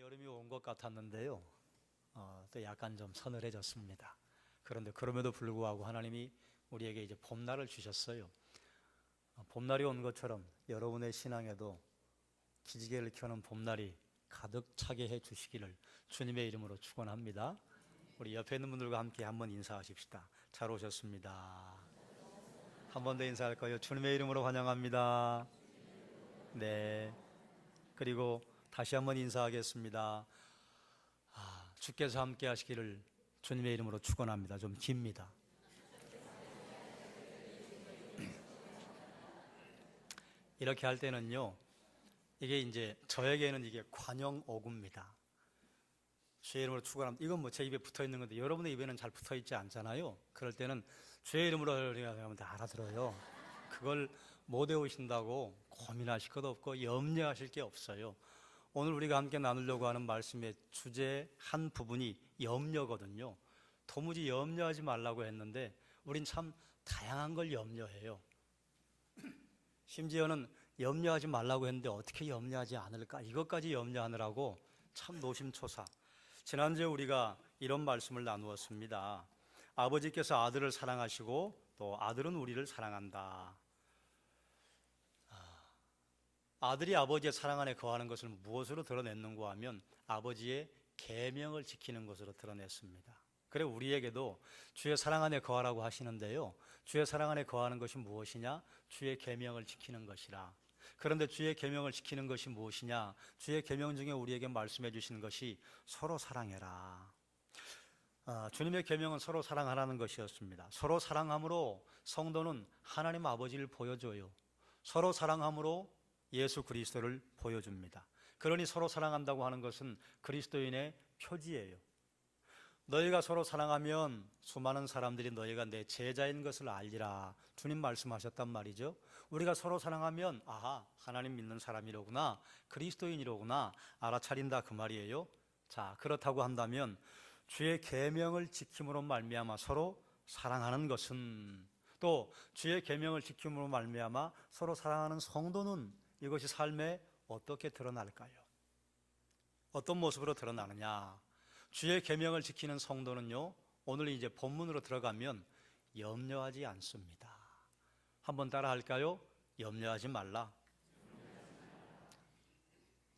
여름이 온 것 같았는데요. 또 약간 좀 서늘해졌습니다. 그런데 그럼에도 불구하고 하나님이 우리에게 이제 봄날을 주셨어요. 봄날이 온 것처럼 여러분의 신앙에도 기지개를 켜는 봄날이 가득 차게 해 주시기를 주님의 이름으로 축원합니다. 우리 옆에 있는 분들과 함께 한번 인사하십시다. 잘 오셨습니다. 한 번 더 인사할까요? 주님의 이름으로 환영합니다. 네. 그리고 다시 한번 인사하겠습니다. 주께서 함께 하시기를 주님의 이름으로 축원합니다. 좀 깁니다. 이렇게 할 때는요, 이게 이제 저에게는 이게 관용어구입니다. 주의 이름으로 축원합니다. 이건 뭐 제 입에 붙어 있는 건데 여러분의 입에는 잘 붙어 있지 않잖아요. 그럴 때는 주의 이름으로 하면 알아들어요. 그걸 못 외우신다고 고민하실 것도 없고 염려하실 게 없어요. 오늘 우리가 함께 나누려고 하는 말씀의 주제의 한 부분이 염려거든요. 도무지 염려하지 말라고 했는데 우린 참 다양한 걸 염려해요. 심지어는 염려하지 말라고 했는데 어떻게 염려하지 않을까, 이것까지 염려하느라고 참 노심초사. 지난주에 우리가 이런 말씀을 나누었습니다. 아버지께서 아들을 사랑하시고 또 아들은 우리를 사랑한다. 아들이 아버지의 사랑 안에 거하는 것을 무엇으로 드러냈는가 하면 아버지의 계명을 지키는 것으로 드러냈습니다. 그래 우리에게도 주의 사랑 안에 거하라고 하시는데요, 주의 사랑 안에 거하는 것이 무엇이냐? 주의 계명을 지키는 것이라. 그런데 주의 계명을 지키는 것이 무엇이냐? 주의 계명 중에 우리에게 말씀해 주시는 것이 서로 사랑해라. 주님의 계명은 서로 사랑하라는 것이었습니다. 서로 사랑함으로 성도는 하나님 아버지를 보여줘요. 서로 사랑함으로 예수 그리스도를 보여줍니다. 그러니 서로 사랑한다고 하는 것은 그리스도인의 표지예요. 너희가 서로 사랑하면 수많은 사람들이 너희가 내 제자인 것을 알리라. 주님 말씀하셨단 말이죠. 우리가 서로 사랑하면 하나님 믿는 사람이로구나, 그리스도인이로구나 알아차린다 그 말이에요. 자, 그렇다고 한다면 주의 계명을 지킴으로 말미암아 서로 사랑하는 것은, 또 주의 계명을 지킴으로 말미암아 서로 사랑하는 성도는 이것이 삶에 어떻게 드러날까요? 어떤 모습으로 드러나느냐? 주의 계명을 지키는 성도는요, 오늘 이제 본문으로 들어가면 염려하지 않습니다. 한번 따라 할까요? 염려하지 말라.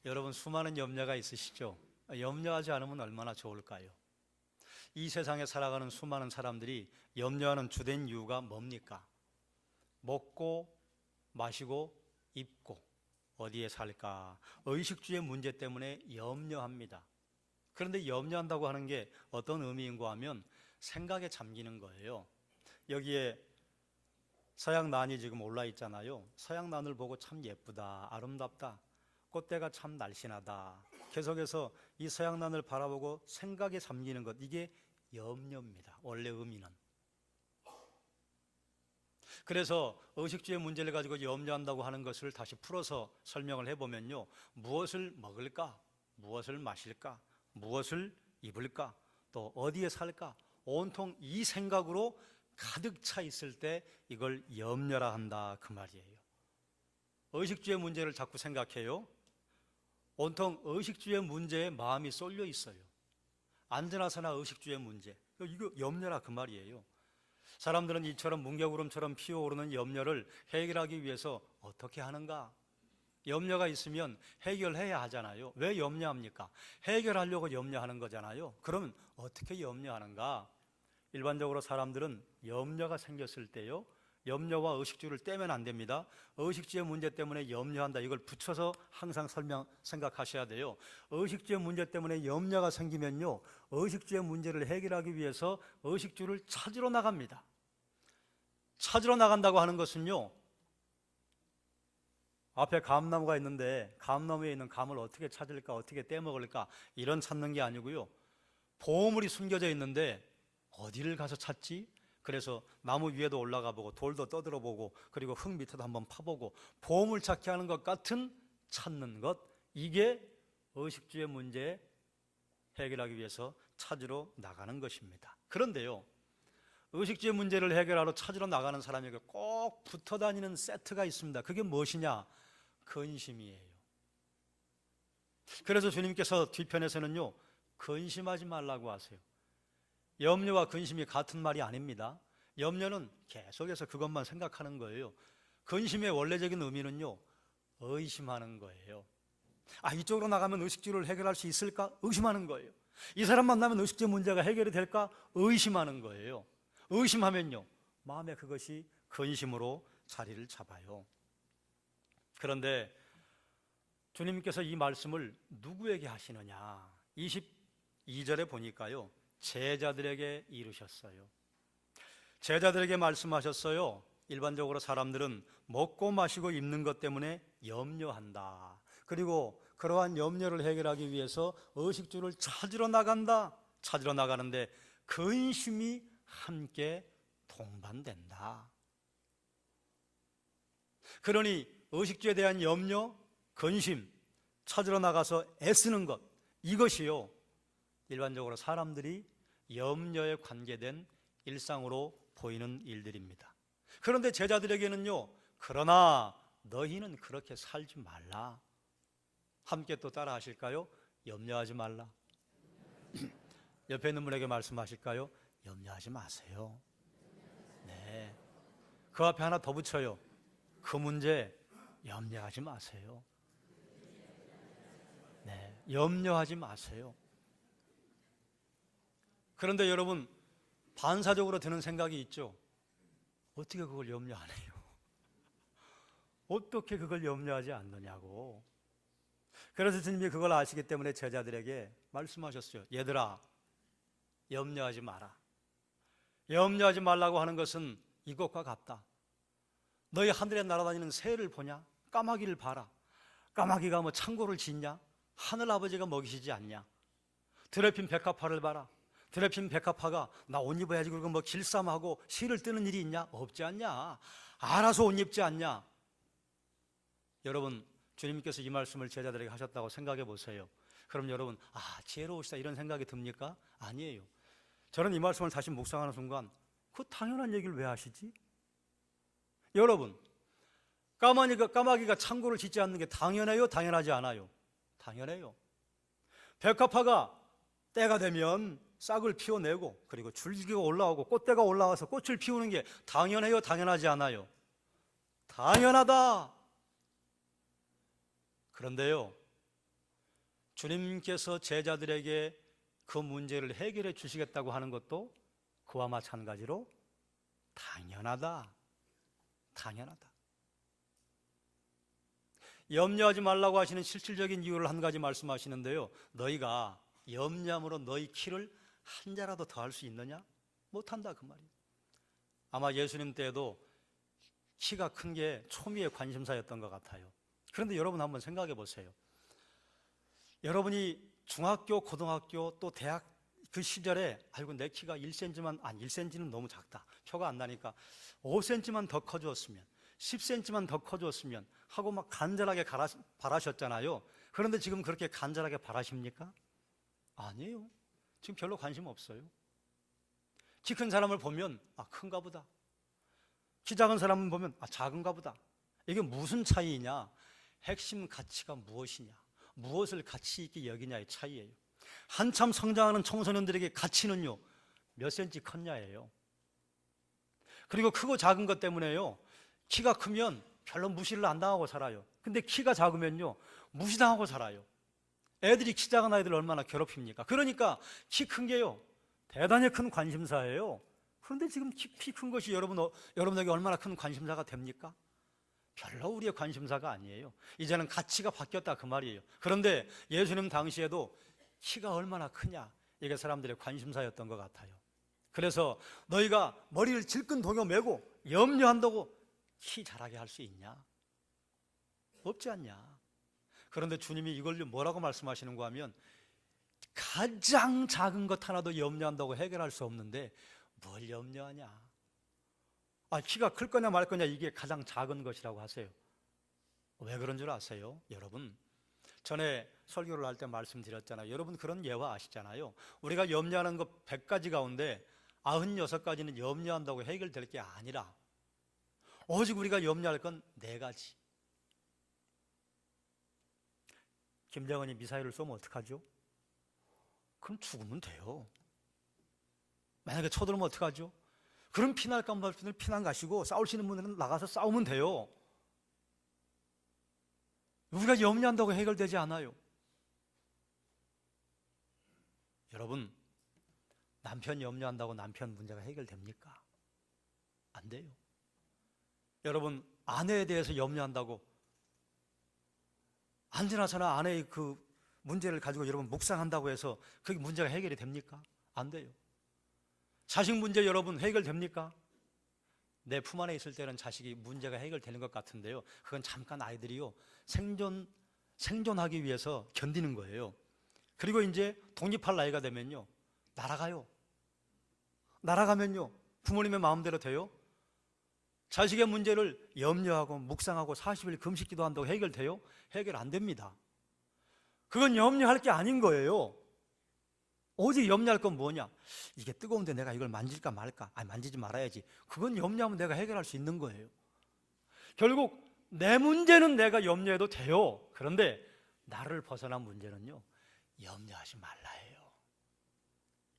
여러분 수많은 염려가 있으시죠? 염려하지 않으면 얼마나 좋을까요? 이 세상에 살아가는 수많은 사람들이 염려하는 주된 이유가 뭡니까? 먹고 마시고 입고 어디에 살까? 의식주의 문제 때문에 염려합니다. 그런데 염려한다고 하는 게 어떤 의미인가 하면 생각에 잠기는 거예요. 여기에 서양난이 지금 올라 있잖아요. 서양난을 보고 참 예쁘다, 아름답다, 꽃대가 참 날씬하다, 계속해서 이 서양난을 바라보고 생각에 잠기는 것, 이게 염려입니다. 원래 의미는. 그래서 의식주의 문제를 가지고 염려한다고 하는 것을 다시 풀어서 설명을 해보면요, 무엇을 먹을까, 무엇을 마실까, 무엇을 입을까, 또 어디에 살까, 온통 이 생각으로 가득 차 있을 때 이걸 염려라 한다 그 말이에요. 의식주의 문제를 자꾸 생각해요. 온통 의식주의 문제에 마음이 쏠려 있어요. 안전하서나 의식주의 문제, 이거 염려라 그 말이에요. 사람들은 이처럼 뭉게구름처럼 피어오르는 염려를 해결하기 위해서 어떻게 하는가? 염려가 있으면 해결해야 하잖아요. 왜 염려합니까? 해결하려고 염려하는 거잖아요. 그러면 어떻게 염려하는가? 일반적으로 사람들은 염려가 생겼을 때요, 염려와 의식주를 떼면 안 됩니다. 의식주의 문제 때문에 염려한다, 이걸 붙여서 항상 생각하셔야 돼요. 의식주의 문제 때문에 염려가 생기면요, 의식주의 문제를 해결하기 위해서 의식주를 찾으러 나갑니다. 찾으러 나간다고 하는 것은요, 앞에 감나무가 있는데 감나무에 있는 감을 어떻게 찾을까, 어떻게 떼먹을까, 이런 찾는 게 아니고요, 보물이 숨겨져 있는데 어디를 가서 찾지? 그래서 나무 위에도 올라가 보고 돌도 떠들어 보고 그리고 흙 밑에도 한번 파보고 보물 찾기 하는 것 같은 찾는 것, 이게 의식주의 문제 해결하기 위해서 찾으러 나가는 것입니다. 그런데요, 의식주의 문제를 해결하러 찾으러 나가는 사람에게 꼭 붙어 다니는 세트가 있습니다. 그게 무엇이냐? 근심이에요. 그래서 주님께서 뒤편에서는요, 근심하지 말라고 하세요. 염려와 근심이 같은 말이 아닙니다. 염려는 계속해서 그것만 생각하는 거예요. 근심의 원래적인 의미는요, 의심하는 거예요. 이쪽으로 나가면 의식주를 해결할 수 있을까? 의심하는 거예요. 이 사람 만나면 의식주 문제가 해결이 될까? 의심하는 거예요. 의심하면요, 마음에 그것이 근심으로 자리를 잡아요. 그런데 주님께서 이 말씀을 누구에게 하시느냐? 22절에 보니까요, 제자들에게 이르셨어요. 제자들에게 말씀하셨어요. 일반적으로 사람들은 먹고 마시고 입는 것 때문에 염려한다. 그리고 그러한 염려를 해결하기 위해서 의식주를 찾으러 나간다. 찾으러 나가는데 근심이 함께 동반된다. 그러니 의식주에 대한 염려, 근심, 찾으러 나가서 애쓰는 것, 이것이요, 일반적으로 사람들이 염려에 관계된 일상으로 보이는 일들입니다. 그런데 제자들에게는요, 그러나 너희는 그렇게 살지 말라. 함께 또 따라 하실까요? 염려하지 말라. 옆에 있는 분에게 말씀하실까요? 염려하지 마세요. 네. 그 앞에 하나 더 붙여요. 그 문제 염려하지 마세요. 네, 염려하지 마세요. 그런데 여러분, 반사적으로 드는 생각이 있죠. 어떻게 그걸 염려 안 해요? 어떻게 그걸 염려하지 않느냐고. 그래서 주님이 그걸 아시기 때문에 제자들에게 말씀하셨어요. 얘들아, 염려하지 마라. 염려하지 말라고 하는 것은 이것과 같다. 너희 하늘에 날아다니는 새를 보냐? 까마귀를 봐라. 까마귀가 뭐 창고를 짓냐? 하늘 아버지가 먹이시지 않냐? 드레핀 백합화를 봐라. 드레핀 백합화가 나 옷 입어야지 그리고 뭐 길쌈하고 실을 뜨는 일이 있냐? 없지 않냐? 알아서 옷 입지 않냐? 여러분, 주님께서 이 말씀을 제자들에게 하셨다고 생각해 보세요. 그럼 여러분, 지혜로우시다 이런 생각이 듭니까? 아니에요. 저는 이 말씀을 다시 묵상하는 순간 그 당연한 얘기를 왜 하시지? 여러분, 까마귀가 창고를 짓지 않는 게 당연해요? 당연하지 않아요? 당연해요. 백합화가 때가 되면 싹을 피워내고 그리고 줄기가 올라오고 꽃대가 올라와서 꽃을 피우는 게 당연해요? 당연하지 않아요? 당연하다. 그런데요, 주님께서 제자들에게 그 문제를 해결해 주시겠다고 하는 것도 그와 마찬가지로 당연하다. 당연하다. 염려하지 말라고 하시는 실질적인 이유를 한 가지 말씀하시는데요, 너희가 염려함으로 너희 키를 한 자라도 더 할 수 있느냐? 못한다 그 말이에요. 아마 예수님 때에도 키가 큰 게 초미의 관심사였던 것 같아요. 그런데 여러분 한번 생각해 보세요. 여러분이 중학교, 고등학교 또 대학 그 시절에 내 키가 1cm만 1cm는 너무 작다. 표가 안 나니까 5cm만 더 커주었으면 10cm만 더 커주었으면 하고 막 간절하게 바라셨잖아요. 그런데 지금 그렇게 간절하게 바라십니까? 아니에요. 지금 별로 관심 없어요. 키 큰 사람을 보면 큰가 보다. 키 작은 사람을 보면 작은가 보다. 이게 무슨 차이냐? 핵심 가치가 무엇이냐? 무엇을 가치 있게 여기냐의 차이예요. 한참 성장하는 청소년들에게 가치는요, 몇 센치 컸냐예요. 그리고 크고 작은 것 때문에요, 키가 크면 별로 무시를 안 당하고 살아요. 근데 키가 작으면요, 무시당하고 살아요. 애들이 키 작은 아이들 얼마나 괴롭힙니까? 그러니까 키 큰 게요, 대단히 큰 관심사예요. 그런데 지금 키 큰 것이 여러분에게 얼마나 큰 관심사가 됩니까? 별로 우리의 관심사가 아니에요. 이제는 가치가 바뀌었다 그 말이에요. 그런데 예수님 당시에도 키가 얼마나 크냐, 이게 사람들의 관심사였던 것 같아요. 그래서 너희가 머리를 질끈 동여매고 염려한다고 키 자라게 할 수 있냐? 없지 않냐? 그런데 주님이 이걸 뭐라고 말씀하시는가 하면, 가장 작은 것 하나도 염려한다고 해결할 수 없는데 뭘 염려하냐? 키가 클 거냐 말 거냐, 이게 가장 작은 것이라고 하세요. 왜 그런 줄 아세요? 여러분, 전에 설교를 할 때 말씀드렸잖아요. 여러분 그런 예화 아시잖아요. 우리가 염려하는 것 100가지 가운데 96가지는 염려한다고 해결될 게 아니라 오직 우리가 염려할 건 4가지. 김정은이 미사일을 쏘면 어떡하죠? 그럼 죽으면 돼요. 만약에 쳐들어오면 어떡하죠? 그럼 피난할까 말 분들 피난 가시고 싸울 수 있는 분들은 나가서 싸우면 돼요. 우리가 염려한다고 해결되지 않아요. 여러분, 남편 염려한다고 남편 문제가 해결됩니까? 안 돼요. 여러분, 아내에 대해서 염려한다고 안지나서나 아내의 그 문제를 가지고 여러분 묵상한다고 해서 그게 문제가 해결이 됩니까? 안 돼요. 자식 문제 여러분 해결됩니까? 내 품 안에 있을 때는 자식이 문제가 해결되는 것 같은데요, 그건 잠깐 아이들이요 생존하기 위해서 견디는 거예요. 그리고 이제 독립할 나이가 되면요 날아가요. 날아가면요 부모님의 마음대로 돼요? 자식의 문제를 염려하고 묵상하고 40일 금식기도 한다고 해결돼요? 해결 안 됩니다. 그건 염려할 게 아닌 거예요. 오직 염려할 건 뭐냐? 이게 뜨거운데 내가 이걸 만질까 말까? 아니, 만지지 말아야지. 그건 염려하면 내가 해결할 수 있는 거예요. 결국 내 문제는 내가 염려해도 돼요. 그런데 나를 벗어난 문제는요 염려하지 말라 해요.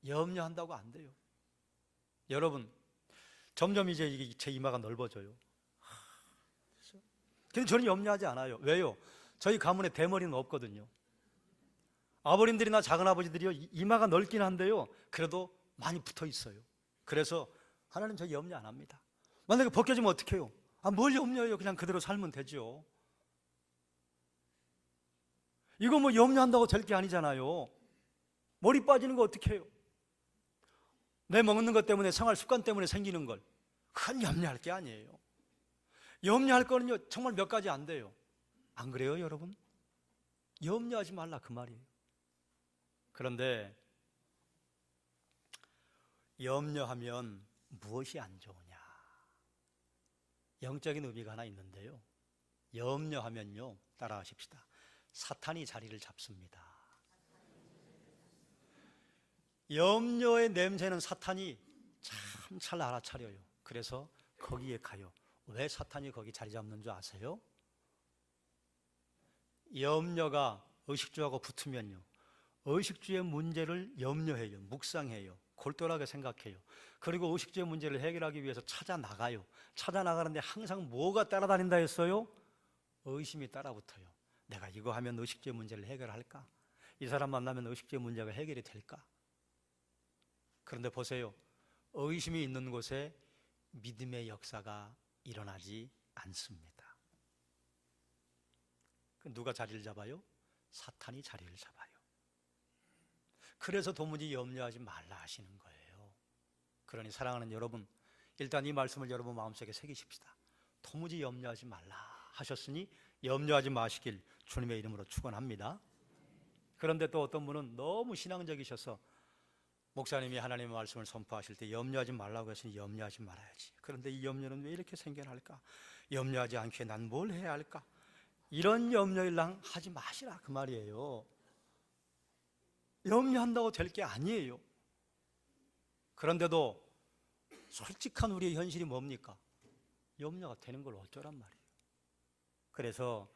염려한다고 안 돼요. 여러분, 점점 이제 제 이마가 넓어져요. 근데 저는 염려하지 않아요. 왜요? 저희 가문에 대머리는 없거든요. 아버님들이나 작은아버지들이요 이마가 넓긴 한데요 그래도 많이 붙어 있어요. 그래서 하나님 저 염려 안 합니다. 만약에 벗겨지면 어떡해요? 뭘 염려해요? 그냥 그대로 살면 되죠. 이거 뭐 염려한다고 될 게 아니잖아요. 머리 빠지는 거 어떡해요? 내 먹는 것 때문에, 생활 습관 때문에 생기는 걸, 그건 염려할 게 아니에요. 염려할 거는요 정말 몇 가지 안 돼요. 안 그래요 여러분? 염려하지 말라 그 말이에요. 그런데 염려하면 무엇이 안 좋으냐? 영적인 의미가 하나 있는데요, 염려하면요 따라하십시다. 사탄이 자리를 잡습니다. 염려의 냄새는 사탄이 참 잘 알아차려요. 그래서 거기에 가요. 왜 사탄이 거기 자리 잡는 줄 아세요? 염려가 의식주하고 붙으면요 의식주의 문제를 염려해요. 묵상해요. 골똘하게 생각해요. 그리고 의식주의 문제를 해결하기 위해서 찾아 나가요. 찾아 나가는데 항상 뭐가 따라다닌다 했어요? 의심이 따라붙어요. 내가 이거 하면 의식주의 문제를 해결할까? 이 사람 만나면 의식주의 문제가 해결이 될까? 그런데 보세요, 의심이 있는 곳에 믿음의 역사가 일어나지 않습니다. 누가 자리를 잡아요? 사탄이 자리를 잡아요. 그래서 도무지 염려하지 말라 하시는 거예요. 그러니 사랑하는 여러분, 일단 이 말씀을 여러분 마음속에 새기십시다. 도무지 염려하지 말라 하셨으니 염려하지 마시길 주님의 이름으로 축원합니다. 그런데 또 어떤 분은 너무 신앙적이셔서 목사님이 하나님의 말씀을 선포하실 때 염려하지 말라고 했으니 염려하지 말아야지. 그런데 이 염려는 왜 이렇게 생겨날까? 염려하지 않게 난 뭘 해야 할까? 이런 염려일랑 하지 마시라 그 말이에요. 염려한다고 될 게 아니에요. 그런데도 솔직한 우리의 현실이 뭡니까? 염려가 되는 걸 어쩌란 말이에요. 그래서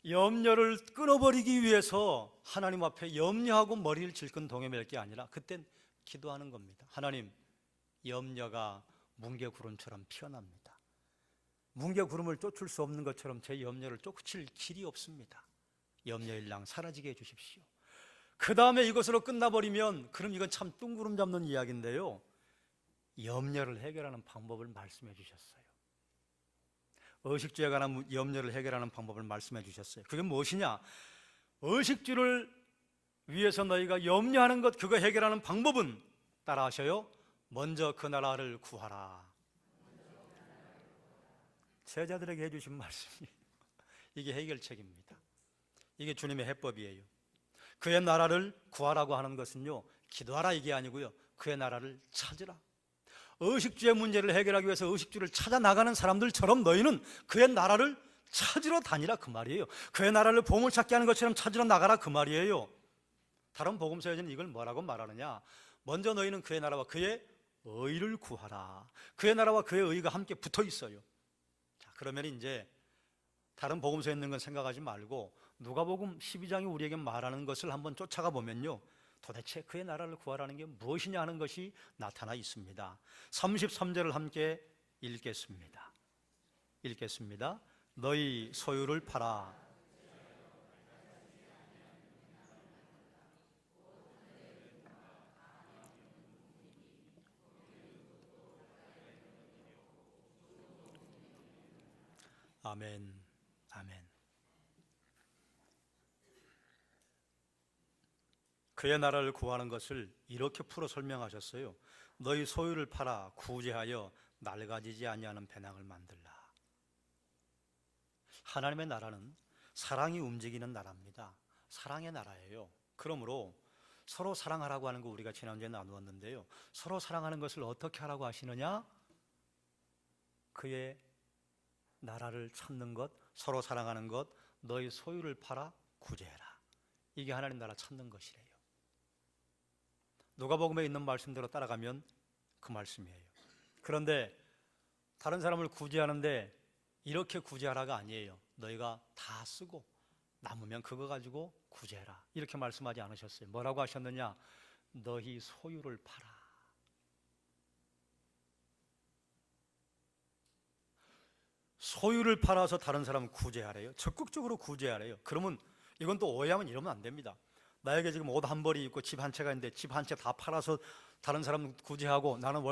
염려를 끊어버리기 위해서 하나님 앞에 염려하고 머리를 질끈 동여맬 게 아니라 그땐 기도하는 겁니다. 하나님, 염려가 뭉게구름처럼 피어납니다. 뭉게구름을 쫓을 수 없는 것처럼 제 염려를 쫓을 길이 없습니다. 염려일랑 사라지게 해주십시오. 그 다음에 이것으로 끝나버리면 그럼 이건 참 뚱구름 잡는 이야기인데요, 염려를 해결하는 방법을 말씀해 주셨어요. 의식주에 관한 염려를 해결하는 방법을 말씀해 주셨어요. 그게 무엇이냐? 의식주를 위해서 너희가 염려하는 것, 그거 해결하는 방법은 따라하셔요. 먼저 그 나라를 구하라. 제자들에게 해주신 말씀이에요. 이게 해결책입니다. 이게 주님의 해법이에요. 그의 나라를 구하라고 하는 것은요, 기도하라 이게 아니고요, 그의 나라를 찾으라. 의식주의 문제를 해결하기 위해서 의식주를 찾아 나가는 사람들처럼 너희는 그의 나라를 찾으러 다니라 그 말이에요. 그의 나라를 보물찾기 하는 것처럼 찾으러 나가라 그 말이에요. 다른 복음서에는 이걸 뭐라고 말하느냐? 먼저 너희는 그의 나라와 그의 의를 구하라. 그의 나라와 그의 의가 함께 붙어 있어요. 자, 그러면 이제 다른 복음서에 있는 건 생각하지 말고 누가복음 12장이 우리에게 말하는 것을 한번 쫓아가 보면요, 도대체 그의 나라를 구하라는 게 무엇이냐 하는 것이 나타나 있습니다. 33절을 함께 읽겠습니다. 너희 소유를 팔아 아멘, 아멘. 그의 나라를 구하는 것을 이렇게 풀어 설명하셨어요. 너희 소유를 팔아 구제하여 낡아지지 아니하는 배낭을 만들라. 하나님의 나라는 사랑이 움직이는 나라입니다. 사랑의 나라예요. 그러므로 서로 사랑하라고 하는 거 우리가 지난주에 나누었는데요, 서로 사랑하는 것을 어떻게 하라고 하시느냐? 그의 나라를 찾는 것, 서로 사랑하는 것, 너희 소유를 팔아 구제해라. 이게 하나님 나라 찾는 것이래요. 누가복음에 있는 말씀대로 따라가면 그 말씀이에요. 그런데 다른 사람을 구제하는데 이렇게 구제하라가 아니에요. 너희가 다 쓰고 남으면 그거 가지고 구제해라, 이렇게 말씀하지 않으셨어요. 뭐라고 하셨느냐? 너희 소유를 팔아. 소유를 팔아서 다른 사람을 구제하래요. 적극적으로 구제하래요. 그러면 이건 또 오해하면 이러면 안 됩니다. 나에게 지금 옷 한 벌이 있고 집 한 채가 있는데 집 한 채 다 팔아서 다른 사람 구제하고 나는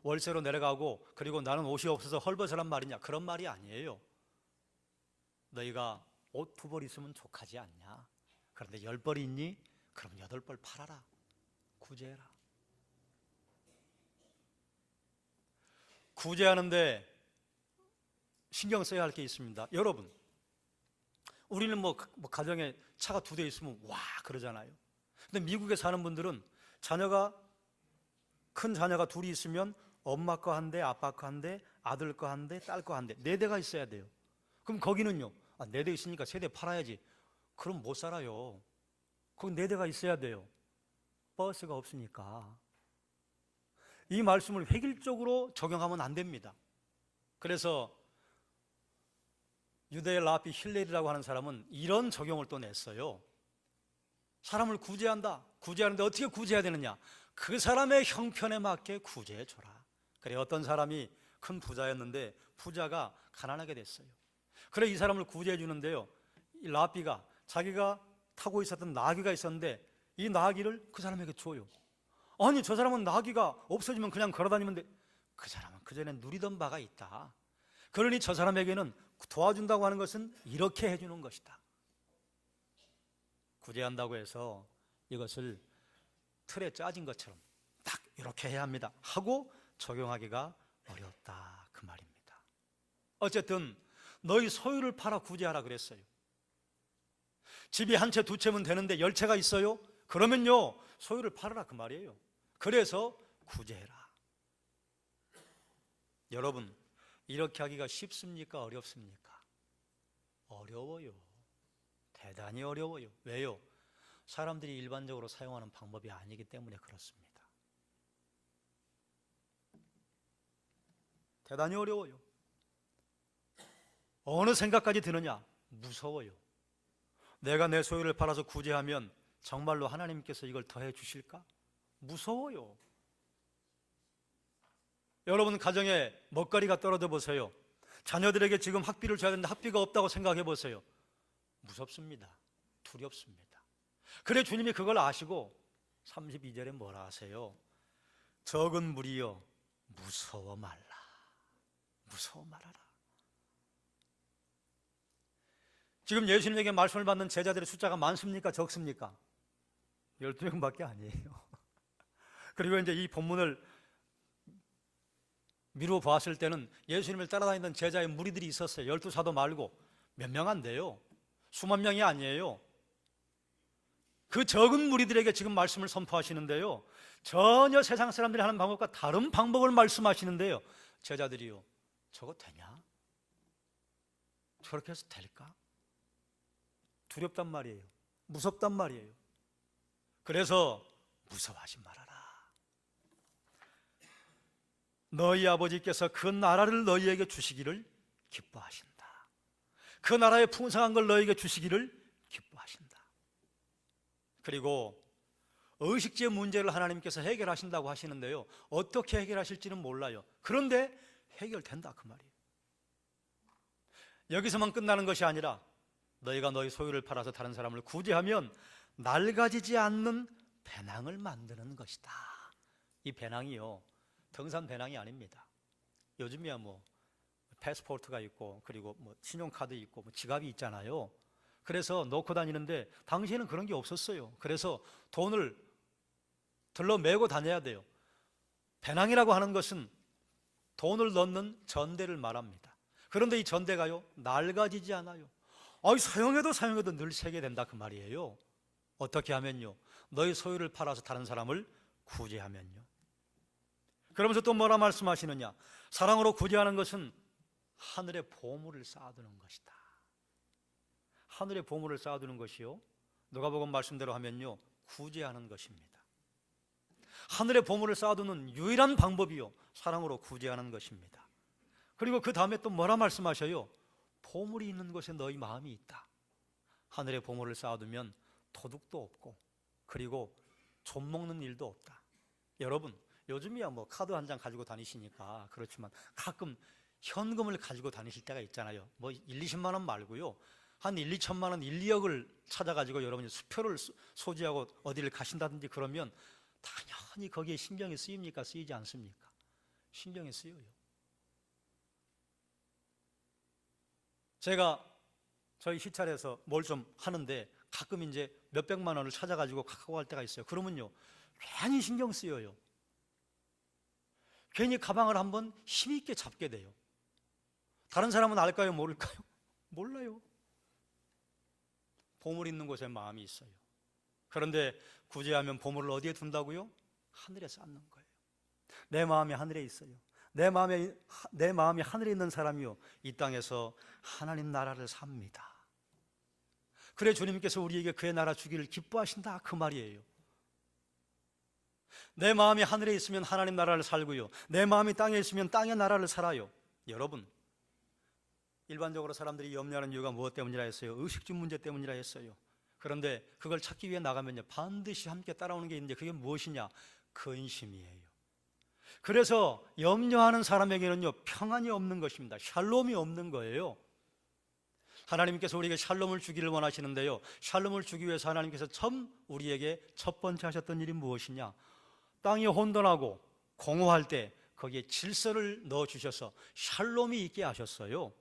월세로 내려가고 그리고 나는 옷이 없어서 헐벗으란 말이냐? 그런 말이 아니에요. 너희가 옷 2벌 있으면 족하지 않냐? 그런데 10벌이 있니? 그럼 8벌 팔아라. 구제해라. 구제하는데 신경 써야 할 게 있습니다. 여러분, 우리는 뭐 가정에 차가 2대 있으면 와 그러잖아요. 근데 미국에 사는 분들은 큰 자녀가 2이 있으면 엄마 거 한 대, 아빠 거 한 대, 아들 거 한 대, 딸 거 한 대, 4대가 있어야 돼요. 그럼 거기는요, 4대 있으니까 3대 팔아야지. 그럼 못 살아요. 거기 4대가 있어야 돼요. 버스가 없으니까. 이 말씀을 획일적으로 적용하면 안 됩니다. 그래서 유대의 라비 힐렐이라고 하는 사람은 이런 적용을 또 냈어요. 사람을 구제한다. 구제하는데 어떻게 구제해야 되느냐? 그 사람의 형편에 맞게 구제해 줘라. 그래, 어떤 사람이 큰 부자였는데 부자가 가난하게 됐어요. 그래, 이 사람을 구제해 주는데요, 이 라비가 자기가 타고 있었던 나귀가 있었는데 이 나귀를 그 사람에게 줘요. 아니, 저 사람은 나귀가 없어지면 그냥 걸어다니면 돼. 그 사람은 그전에 누리던 바가 있다. 그러니 저 사람에게는 도와준다고 하는 것은 이렇게 해주는 것이다. 구제한다고 해서 이것을 틀에 짜진 것처럼 딱 이렇게 해야 합니다 하고 적용하기가 어렵다, 그 말입니다. 어쨌든 너희 소유를 팔아 구제하라 그랬어요. 집이 한 채, 2채면 되는데 10채가 있어요? 그러면요, 소유를 팔아라, 그 말이에요. 그래서 구제해라. 여러분, 이렇게 하기가 쉽습니까? 어렵습니까? 어려워요. 대단히 어려워요. 왜요? 사람들이 일반적으로 사용하는 방법이 아니기 때문에 그렇습니다. 대단히 어려워요. 어느 생각까지 드느냐? 무서워요. 내가 내 소유를 팔아서 구제하면 정말로 하나님께서 이걸 더해 주실까? 무서워요. 여러분, 가정에 먹거리가 떨어져 보세요. 자녀들에게 지금 학비를 줘야 되는데 학비가 없다고 생각해 보세요. 무섭습니다. 두렵습니다. 그래, 주님이 그걸 아시고 32절에 뭐라 하세요? 적은 무리여 무서워 말라. 무서워 말아라. 지금 예수님에게 말씀을 받는 제자들의 숫자가 많습니까? 적습니까? 12명밖에 아니에요. 그리고 이제 이 본문을 미루어 보았을 때는 예수님을 따라다니던 제자의 무리들이 있었어요. 12사도 말고 몇 명 안 돼요. 수만 명이 아니에요. 그 적은 무리들에게 지금 말씀을 선포하시는데요, 전혀 세상 사람들이 하는 방법과 다른 방법을 말씀하시는데요, 제자들이요, 저거 되냐? 저렇게 해서 될까? 두렵단 말이에요. 무섭단 말이에요. 그래서 무서워하지 말아라. 너희 아버지께서 그 나라를 너희에게 주시기를 기뻐하신다. 그 나라의 풍성한 걸 너희에게 주시기를 그리고 의식주의 문제를 하나님께서 해결하신다고 하시는데요, 어떻게 해결하실지는 몰라요. 그런데 해결된다 그 말이에요. 여기서만 끝나는 것이 아니라 너희가 너희 소유를 팔아서 다른 사람을 구제하면 낡아지지 않는 배낭을 만드는 것이다. 이 배낭이요, 등산 배낭이 아닙니다. 요즘이야 뭐 패스포트가 있고, 그리고 뭐 신용카드 있고, 뭐 지갑이 있잖아요. 그래서 넣고 다니는데 당시에는 그런 게 없었어요. 그래서 돈을 들러 메고 다녀야 돼요. 배낭이라고 하는 것은 돈을 넣는 전대를 말합니다. 그런데 이 전대가요, 낡아지지 않아요. 사용해도 늘 새게 된다 그 말이에요. 어떻게 하면요? 너희 소유를 팔아서 다른 사람을 구제하면요. 그러면서 또 뭐라 말씀하시느냐? 사랑으로 구제하는 것은 하늘의 보물을 쌓아두는 것이다. 하늘의 보물을 쌓아두는 것이요, 누가복음 말씀대로 하면요, 구제하는 것입니다. 하늘의 보물을 쌓아두는 유일한 방법이요, 사랑으로 구제하는 것입니다. 그리고 그 다음에 또 뭐라 말씀하셔요? 보물이 있는 곳에 너희 마음이 있다. 하늘의 보물을 쌓아두면 도둑도 없고, 그리고 좀 먹는 일도 없다. 여러분, 요즘이야 뭐 카드 한 장 가지고 다니시니까 그렇지만 가끔 현금을 가지고 다니실 때가 있잖아요. 뭐 1, 20만 원 말고요, 한 1, 2천만 원, 1, 2억을 찾아가지고 여러분이 수표를 소지하고 어디를 가신다든지 그러면 당연히 거기에 신경이 쓰입니까? 쓰이지 않습니까? 신경이 쓰여요. 제가 저희 시찰에서 뭘 좀 하는데 가끔 이제 몇백만 원을 찾아가지고 갖고 갈 때가 있어요. 그러면요, 괜히 신경 쓰여요. 괜히 가방을 한번 힘있게 잡게 돼요. 다른 사람은 알까요? 모를까요? 몰라요. 보물 있는 곳에 마음이 있어요. 그런데 구제하면 보물을 어디에 둔다고요? 하늘에 쌓는 거예요. 내 마음이 하늘에 있어요. 내 마음이 하늘에 있는 사람이요, 이 땅에서 하나님 나라를 삽니다. 그래 주님께서 우리에게 그의 나라 주기를 기뻐하신다 그 말이에요. 내 마음이 하늘에 있으면 하나님 나라를 살고요, 내 마음이 땅에 있으면 땅의 나라를 살아요. 여러분, 일반적으로 사람들이 염려하는 이유가 무엇 때문이라 했어요? 의식주 문제 때문이라 했어요. 그런데 그걸 찾기 위해 나가면요, 반드시 함께 따라오는 게 있는데 그게 무엇이냐? 근심이에요. 그래서 염려하는 사람에게는요, 평안이 없는 것입니다. 샬롬이 없는 거예요. 하나님께서 우리에게 샬롬을 주기를 원하시는데요, 샬롬을 주기 위해서 하나님께서 처음 우리에게 첫 번째 하셨던 일이 무엇이냐? 땅이 혼돈하고 공허할 때 거기에 질서를 넣어주셔서 샬롬이 있게 하셨어요.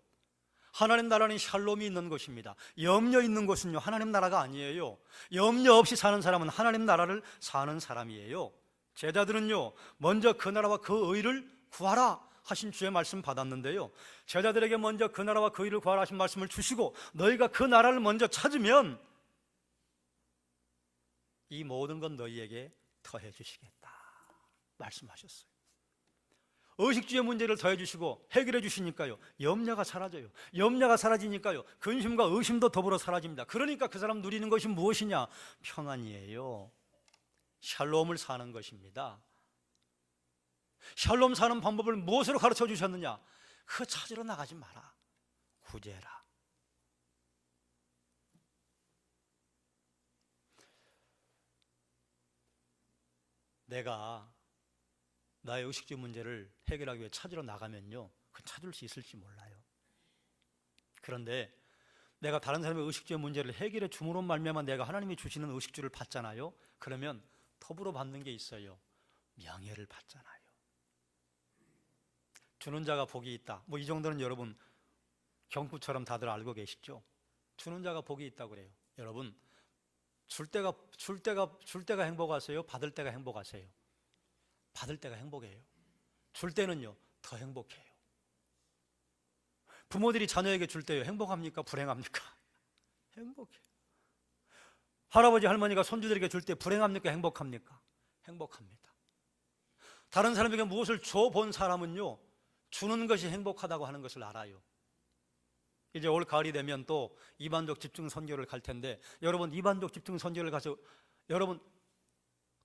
하나님 나라는 샬롬이 있는 곳입니다. 염려 있는 곳은요, 하나님 나라가 아니에요. 염려 없이 사는 사람은 하나님 나라를 사는 사람이에요. 제자들은요, 먼저 그 나라와 그 의를 구하라 하신 주의 말씀 받았는데요, 제자들에게 먼저 그 나라와 그 의를 구하라 하신 말씀을 주시고 너희가 그 나라를 먼저 찾으면 이 모든 건 너희에게 더해 주시겠다 말씀하셨어요. 의식주의 문제를 더해 주시고 해결해 주시니까요, 염려가 사라져요. 염려가 사라지니까요, 근심과 의심도 더불어 사라집니다. 그러니까 그 사람 누리는 것이 무엇이냐? 평안이에요. 샬롬을 사는 것입니다. 샬롬 사는 방법을 무엇으로 가르쳐 주셨느냐? 그거 찾으러 나가지 마라. 구제해라. 내가 나의 의식주 문제를 해결하기 위해 찾으러 나가면요, 그건 찾을 수 있을지 몰라요. 그런데 내가 다른 사람의 의식주의 문제를 해결해 줌으로 말미암아 내가 하나님이 주시는 의식주를 받잖아요. 그러면 더불어 받는 게 있어요. 명예를 받잖아요. 주는 자가 복이 있다. 뭐 이 정도는 여러분 경구처럼 다들 알고 계시죠? 주는 자가 복이 있다고 그래요. 여러분, 줄 때가 행복하세요? 받을 때가 행복하세요? 받을 때가 행복해요. 줄 때는요, 더 행복해요. 부모들이 자녀에게 줄 때요, 행복합니까? 불행합니까? 행복해요. 할아버지 할머니가 손주들에게 줄 때 불행합니까? 행복합니까? 행복합니다. 다른 사람에게 무엇을 줘본 사람은요, 주는 것이 행복하다고 하는 것을 알아요. 이제 올 가을이 되면 또 이반족 집중 선교를 갈 텐데, 여러분 이반족 집중 선교를 가서 여러분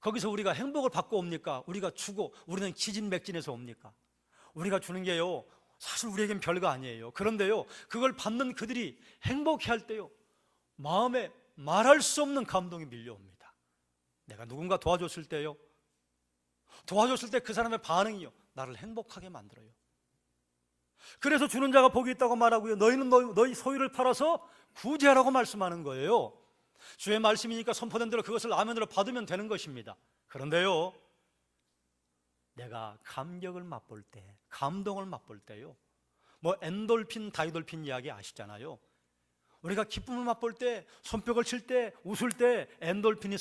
거기서 우리가 행복을 받고 옵니까? 우리가 주고 우리는 기진맥진해서 옵니까? 우리가 주는 게요, 사실 우리에겐 별거 아니에요. 그런데요, 그걸 받는 그들이 행복해할 때요, 마음에 말할 수 없는 감동이 밀려옵니다. 내가 누군가 도와줬을 때요, 도와줬을 때 그 사람의 반응이요, 나를 행복하게 만들어요. 그래서 주는 자가 복이 있다고 말하고요, 너희는 너희 소유를 팔아서 구제하라고 말씀하는 거예요. 주의 말씀이니까 선포된 대로 그것을 아멘으로 받으면 되는 것입니다. 그런데요, 내가 감격을 맛볼 때, 감동을 맛볼 때요, 뭐 엔돌핀, 다이돌핀 이야기 아시잖아요. 우리가 기쁨을 맛볼 때, 손뼉을 칠 때, 웃을 때 엔돌핀이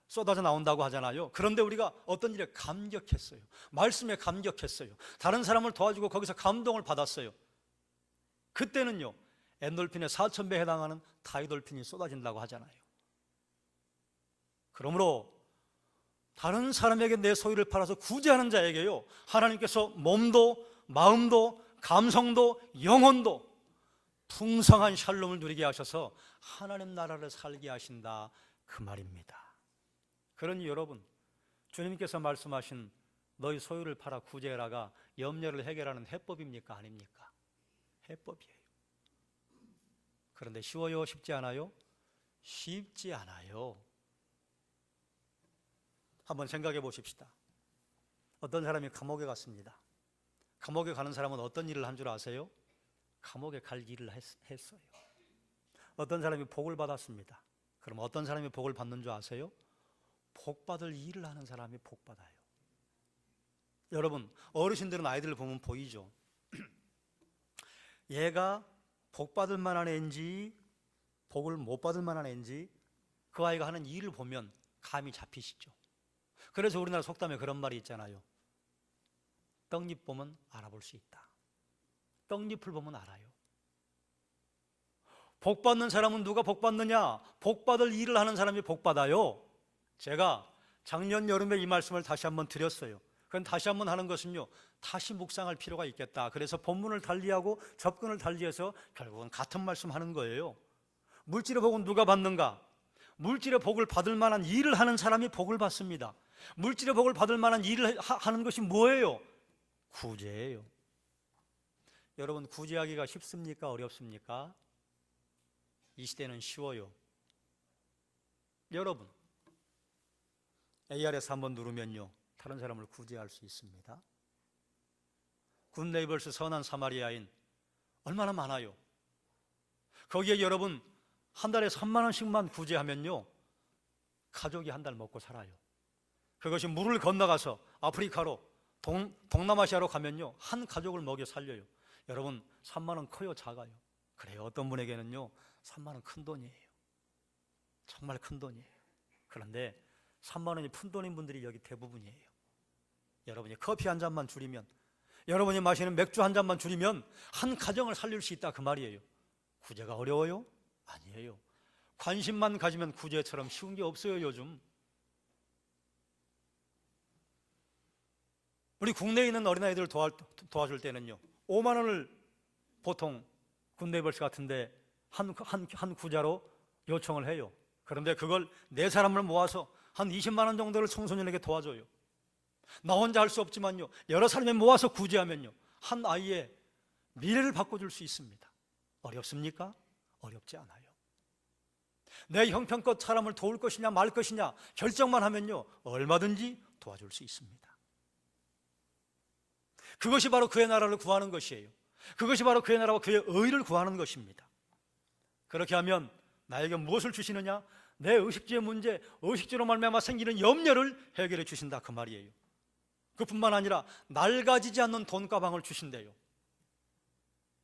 쏟아져 나온다고 하잖아요. 그런데 우리가 어떤 일에 감격했어요. 말씀에 감격했어요. 다른 사람을 도와주고 거기서 감동을 받았어요. 그때는요, 엔돌핀의 4,000배에 해당하는 다이돌핀이 쏟아진다고 하잖아요. 그러므로 다른 사람에게 내 소유를 팔아서 구제하는 자에게요, 하나님께서 몸도 마음도 감성도 영혼도 풍성한 샬롬을 누리게 하셔서 하나님 나라를 살게 하신다, 그 말입니다. 그러니 여러분, 주님께서 말씀하신 너희 소유를 팔아 구제해라가 염려를 해결하는 해법입니까? 아닙니까? 해법이에요. 그런데 쉬워요? 쉽지 않아요? 쉽지 않아요. 한번 생각해 보십시다. 어떤 사람이 감옥에 갔습니다. 감옥에 가는 사람은 어떤 일을 한 줄 아세요? 감옥에 갈 일을 했어요. 어떤 사람이 복을 받았습니다. 그럼 어떤 사람이 복을 받는 줄 아세요? 복 받을 일을 하는 사람이 복 받아요. 여러분, 어르신들은 아이들을 보면 보이죠? 얘가 복 받을 만한 애인지 복을 못 받을 만한 애인지 그 아이가 하는 일을 보면 감이 잡히시죠. 그래서 우리나라 속담에 그런 말이 있잖아요. 떡잎 보면 알아볼 수 있다. 떡잎을 보면 알아요. 복 받는 사람은 누가 복 받느냐? 복 받을 일을 하는 사람이 복 받아요. 제가 작년 여름에 이 말씀을 다시 한번 드렸어요. 그건 다시 한번 하는 것은요, 다시 묵상할 필요가 있겠다. 그래서 본문을 달리하고 접근을 달리해서 결국은 같은 말씀 하는 거예요. 물질의 복은 누가 받는가? 물질의 복을 받을 만한 일을 하는 사람이 복을 받습니다. 물질의 복을 받을 만한 일을 하는 것이 뭐예요? 구제예요. 여러분, 구제하기가 쉽습니까? 어렵습니까? 이 시대는 쉬워요. 여러분, ARS 한번 누르면요, 다른 사람을 구제할 수 있습니다. 굿네이버스 선한 사마리아인 얼마나 많아요. 거기에 여러분 한 달에 3만 원씩만 구제하면요, 가족이 한 달 먹고 살아요. 그것이 물을 건너가서 아프리카로 동남아시아로 가면요, 한 가족을 먹여 살려요. 여러분, 3만 원 커요? 작아요? 그래요. 어떤 분에게는요 3만 원 큰 돈이에요. 정말 큰 돈이에요. 그런데 3만 원이 푼 돈인 분들이 여기 대부분이에요. 여러분이 커피 한 잔만 줄이면, 여러분이 마시는 맥주 한 잔만 줄이면 한 가정을 살릴 수 있다, 그 말이에요. 구제가 어려워요? 아니에요. 관심만 가지면 구제처럼 쉬운 게 없어요. 요즘 우리 국내에 있는 어린아이들을 도와줄 때는요, 5만 원을 보통 굿네이버스 같은데 한 구자로 요청을 해요. 그런데 그걸 4사람을 모아서 한 20만 원 정도를 청소년에게 도와줘요. 나 혼자 할 수 없지만요, 여러 사람이 모아서 구제하면요, 한 아이의 미래를 바꿔줄 수 있습니다. 어렵습니까? 어렵지 않아요. 내 형편껏 사람을 도울 것이냐 말 것이냐 결정만 하면요, 얼마든지 도와줄 수 있습니다. 그것이 바로 그의 나라를 구하는 것이에요. 그것이 바로 그의 나라와 그의 의를 구하는 것입니다. 그렇게 하면 나에게 무엇을 주시느냐? 내 의식주의 문제, 의식주로 말미암아 생기는 염려를 해결해 주신다, 그 말이에요. 그뿐만 아니라 낡아지지 않는 돈가방을 주신대요.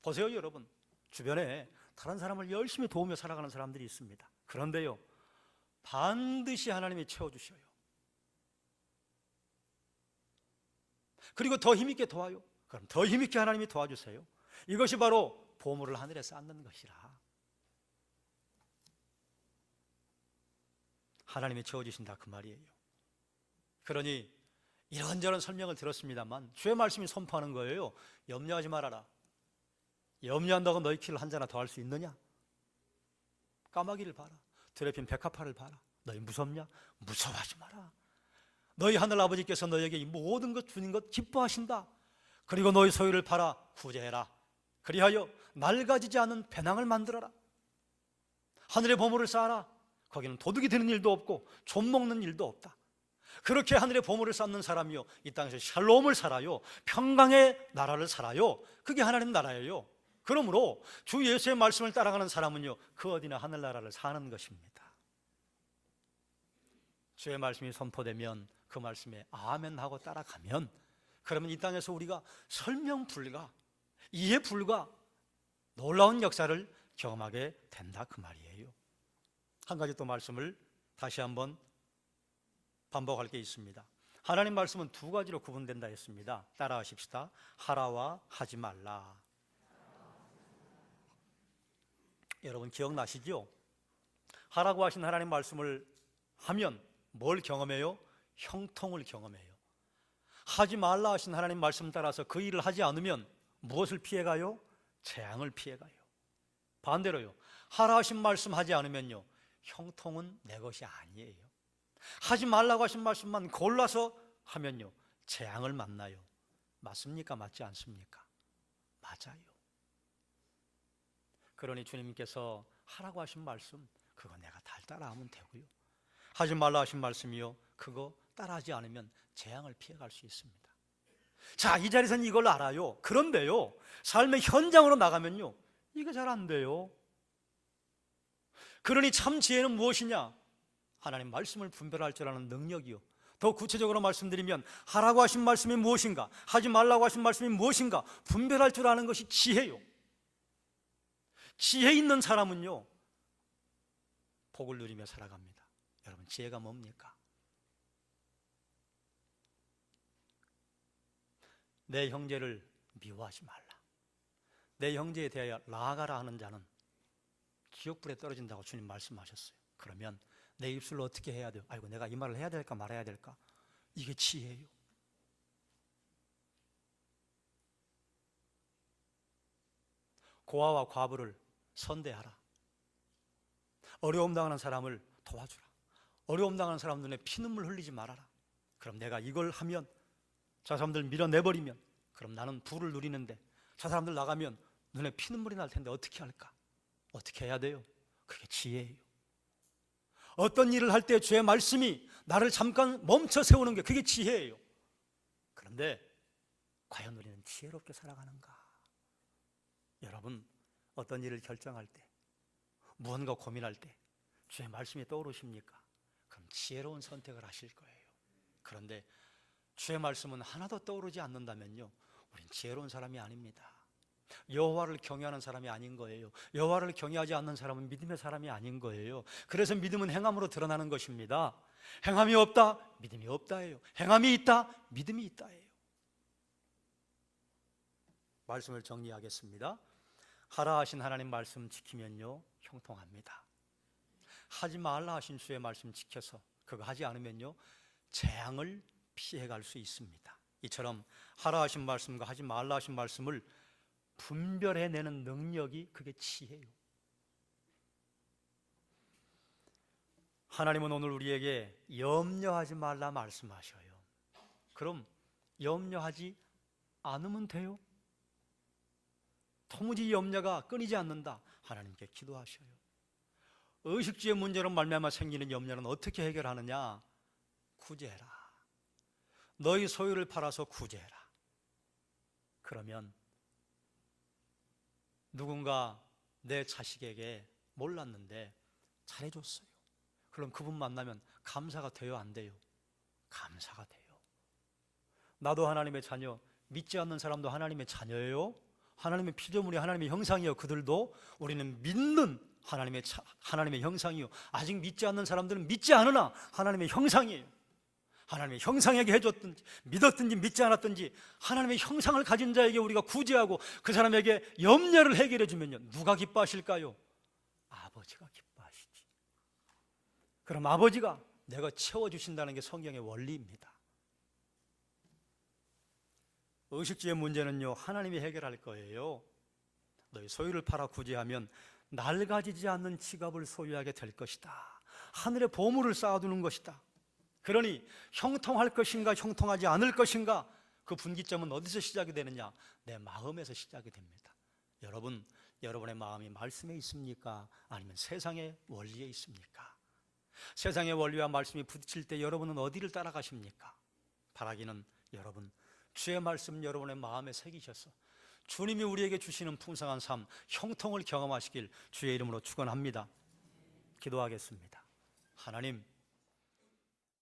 보세요, 여러분. 주변에 다른 사람을 열심히 도우며 살아가는 사람들이 있습니다. 그런데요, 반드시 하나님이 채워주셔요. 그리고 더 힘있게 도와요. 그럼 더 힘있게 하나님이 도와주세요. 이것이 바로 보물을 하늘에 쌓는 것이라. 하나님이 채워주신다, 그 말이에요. 그러니 이런저런 설명을 들었습니다만 주의 말씀이 선포하는 거예요. 염려하지 말아라. 염려한다고 너희 키를 한 자나 더 할 수 있느냐? 까마귀를 봐라. 드레핀 백합화를 봐라. 너희 무섭냐? 무서워하지 마라. 너희 하늘 아버지께서 너희에게 이 모든 것 주는 것 기뻐하신다. 그리고 너희 소유를 팔아 구제해라. 그리하여 낡아지지 않은 배낭을 만들어라. 하늘의 보물을 쌓아라. 거기는 도둑이 되는 일도 없고 좀 먹는 일도 없다. 그렇게 하늘의 보물을 쌓는 사람이요, 이 땅에서 샬롬을 살아요. 평강의 나라를 살아요. 그게 하나님 나라예요. 그러므로 주 예수의 말씀을 따라가는 사람은요, 그 어디나 하늘나라를 사는 것입니다. 주의 말씀이 선포되면 그 말씀에 아멘 하고 따라가면, 그러면 이 땅에서 우리가 설명 불가, 이해 불가 놀라운 역사를 경험하게 된다, 그 말이에요. 한 가지 또 말씀을 다시 한번 반복할 게 있습니다. 하나님 말씀은 두 가지로 구분된다 했습니다. 따라하십시다. 하라와 하지 말라. 여러분 기억나시죠? 하라고 하신 하나님 말씀을 하면 뭘 경험해요? 형통을 경험해요. 하지 말라 하신 하나님 말씀 따라서 그 일을 하지 않으면 무엇을 피해가요? 재앙을 피해가요. 반대로요, 하라 하신 말씀 하지 않으면요, 형통은 내 것이 아니에요. 하지 말라고 하신 말씀만 골라서 하면요, 재앙을 만나요. 맞습니까? 맞지 않습니까? 맞아요. 그러니 주님께서 하라고 하신 말씀, 그거 내가 다 따라하면 되고요, 하지 말라 하신 말씀이요, 그거 따라하지 않으면 재앙을 피해갈 수 있습니다. 자, 이 자리에서는 이걸 알아요. 그런데요, 삶의 현장으로 나가면요, 이게 잘 안 돼요. 그러니 참 지혜는 무엇이냐? 하나님 말씀을 분별할 줄 아는 능력이요. 더 구체적으로 말씀드리면 하라고 하신 말씀이 무엇인가, 하지 말라고 하신 말씀이 무엇인가 분별할 줄 아는 것이 지혜요. 지혜 있는 사람은요, 복을 누리며 살아갑니다. 여러분, 지혜가 뭡니까? 내 형제를 미워하지 말라. 내 형제에 대하여 나아가라 하는 자는 지옥불에 떨어진다고 주님 말씀하셨어요. 그러면 내 입술로 어떻게 해야 돼요? 아이고, 내가 이 말을 해야 될까 말아야 될까? 이게 지혜예요. 고아와 과부를 선대하라. 어려움 당하는 사람을 도와주라. 어려움 당하는 사람 눈에 피눈물 흘리지 말아라. 그럼 내가 이걸 하면, 저 사람들 밀어내버리면, 그럼 나는 부를 누리는데 저 사람들 나가면 눈에 피눈물이 날 텐데 어떻게 할까? 어떻게 해야 돼요? 그게 지혜예요. 어떤 일을 할 때 주의 말씀이 나를 잠깐 멈춰 세우는 게, 그게 지혜예요. 그런데 과연 우리는 지혜롭게 살아가는가? 여러분, 어떤 일을 결정할 때, 무언가 고민할 때 주의 말씀이 떠오르십니까? 그럼 지혜로운 선택을 하실 거예요. 그런데 주의 말씀은 하나도 떠오르지 않는다면요, 우린 지혜로운 사람이 아닙니다. 여호와를 경외하는 사람이 아닌 거예요. 여호와를 경외하지 않는 사람은 믿음의 사람이 아닌 거예요. 그래서 믿음은 행함으로 드러나는 것입니다. 행함이 없다, 믿음이 없다예요. 행함이 있다, 믿음이 있다예요. 말씀을 정리하겠습니다. 하라 하신 하나님 말씀 지키면요, 형통합니다. 하지 말라 하신 주의 말씀 지켜서 그거 하지 않으면요, 재앙을 피해갈 수 있습니다. 이처럼 하라 하신 말씀과 하지 말라 하신 말씀을 분별해내는 능력이, 그게 지혜예요. 하나님은 오늘 우리에게 염려하지 말라 말씀하셔요. 그럼 염려하지 않으면 돼요? 도무지 염려가 끊이지 않는다, 하나님께 기도하셔요. 의식주의 문제로 말미암아 생기는 염려는 어떻게 해결하느냐? 구제해라. 너희 소유를 팔아서 구제해라. 그러면 누군가 내 자식에게 몰랐는데 잘해줬어요. 그럼 그분 만나면 감사가 돼요, 안 돼요? 감사가 돼요. 나도 하나님의 자녀, 믿지 않는 사람도 하나님의 자녀예요. 하나님의 피조물이 하나님의 형상이요, 그들도. 우리는 믿는 하나님의 형상이요. 아직 믿지 않는 사람들은 믿지 않으나 하나님의 형상이에요. 하나님의 형상에게 해줬든지 믿었든지 믿지 않았든지 하나님의 형상을 가진 자에게 우리가 구제하고 그 사람에게 염려를 해결해 주면요, 누가 기뻐하실까요? 아버지가 기뻐하시지. 그럼 아버지가 내가 채워주신다는 게 성경의 원리입니다. 의식주의 문제는요, 하나님이 해결할 거예요. 너희 소유를 팔아 구제하면 낡아지지 않는 지갑을 소유하게 될 것이다. 하늘의 보물을 쌓아두는 것이다. 그러니 형통할 것인가 형통하지 않을 것인가, 그 분기점은 어디서 시작이 되느냐? 내 마음에서 시작이 됩니다. 여러분, 여러분의 마음이 말씀에 있습니까? 아니면 세상의 원리에 있습니까? 세상의 원리와 말씀이 부딪힐 때 여러분은 어디를 따라가십니까? 바라기는 여러분, 주의 말씀 여러분의 마음에 새기셔서 주님이 우리에게 주시는 풍성한 삶, 형통을 경험하시길 주의 이름으로 축원합니다. 기도하겠습니다. 하나님,